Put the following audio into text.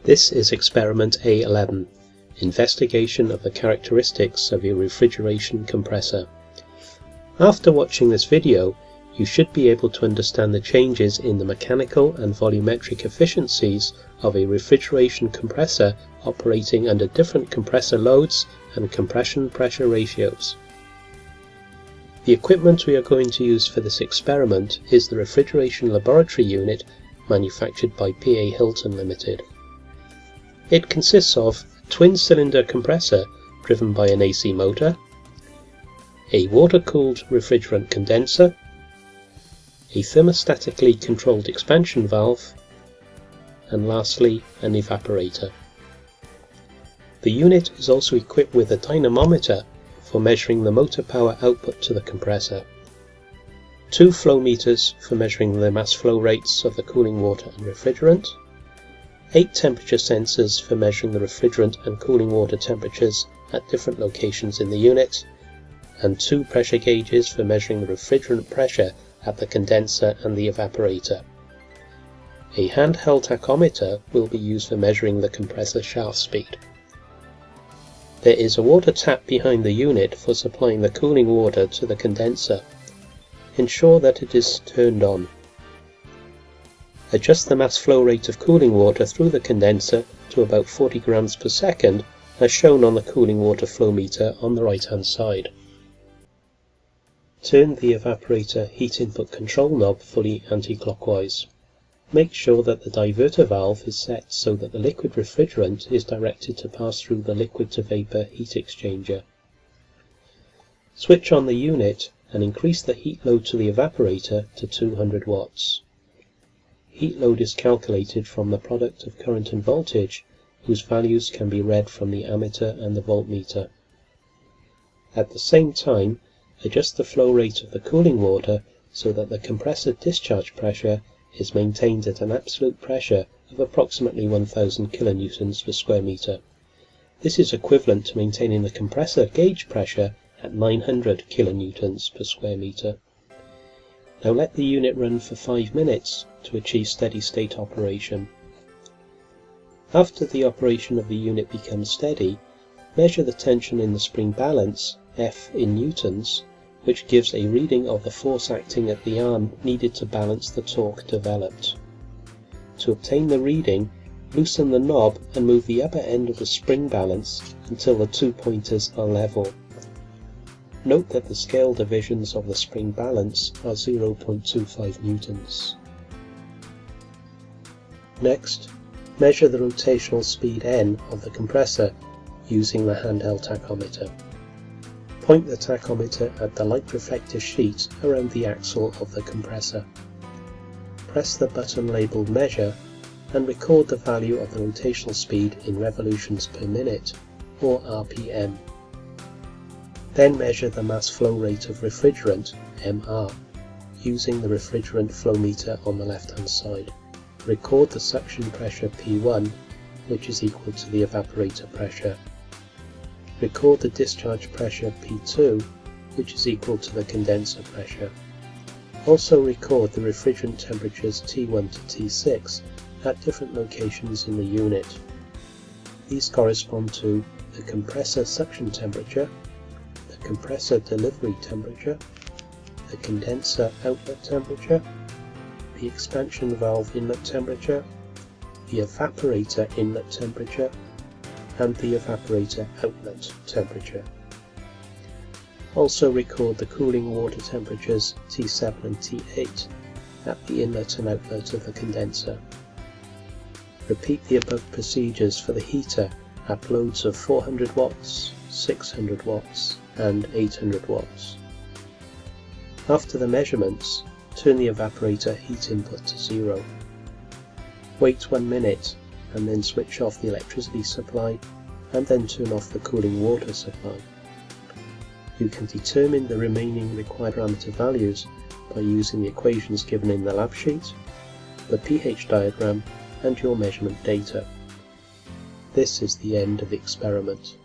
This is experiment A11, investigation of the characteristics of a refrigeration compressor. After watching this video, you should be able to understand the changes in the mechanical and volumetric efficiencies of a refrigeration compressor operating under different compressor loads and compression pressure ratios. The equipment we are going to use for this experiment is the refrigeration laboratory unit manufactured by PA Hilton Limited. It consists of a twin-cylinder compressor driven by an AC motor, a water-cooled refrigerant condenser, a thermostatically controlled expansion valve, and lastly an evaporator. The unit is also equipped with a dynamometer for measuring the motor power output to the compressor, 2 flow meters for measuring the mass flow rates of the cooling water and refrigerant, 8 temperature sensors for measuring the refrigerant and cooling water temperatures at different locations in the unit, and 2 pressure gauges for measuring the refrigerant pressure at the condenser and the evaporator. A handheld tachometer will be used for measuring the compressor shaft speed. There is a water tap behind the unit for supplying the cooling water to the condenser. Ensure that it is turned on. Adjust the mass flow rate of cooling water through the condenser to about 40 grams per second as shown on the cooling water flow meter on the right hand side. Turn the evaporator heat input control knob fully anti-clockwise. Make sure that the diverter valve is set so that the liquid refrigerant is directed to pass through the liquid to vapor heat exchanger. Switch on the unit and increase the heat load to the evaporator to 200 watts. Heat load is calculated from the product of current and voltage, whose values can be read from the ammeter and the voltmeter. At the same time, adjust the flow rate of the cooling water so that the compressor discharge pressure is maintained at an absolute pressure of approximately 1000 kilonewtons per square meter. This is equivalent to maintaining the compressor gauge pressure at 900 kilonewtons per square meter. Now let the unit run for 5 minutes to achieve steady state operation. After the operation of the unit becomes steady, measure the tension in the spring balance, F in newtons, which gives a reading of the force acting at the arm needed to balance the torque developed. To obtain the reading, loosen the knob and move the upper end of the spring balance until the 2 pointers are level. Note that the scale divisions of the spring balance are 0.25 newtons. Next, measure the rotational speed N of the compressor using the handheld tachometer. Point the tachometer at the light reflector sheet around the axle of the compressor. Press the button labelled Measure and record the value of the rotational speed in revolutions per minute, or RPM. Then measure the mass flow rate of refrigerant, MR, using the refrigerant flow meter on the left hand side. Record the suction pressure P1, which is equal to the evaporator pressure. Record the discharge pressure P2, which is equal to the condenser pressure. Also record the refrigerant temperatures T1 to T6 at different locations in the unit. These correspond to the compressor suction temperature, the compressor delivery temperature, the condenser outlet temperature, the expansion valve inlet temperature, the evaporator inlet temperature, and the evaporator outlet temperature. Also record the cooling water temperatures T7 and T8 at the inlet and outlet of the condenser. Repeat the above procedures for the heater at loads of 400 watts, 600 watts, and 800 watts. After the measurements, turn the evaporator heat input to 0. Wait 1 minute and then switch off the electricity supply and then turn off the cooling water supply. You can determine the remaining required parameter values by using the equations given in the lab sheet, the pH diagram, and your measurement data. This is the end of the experiment.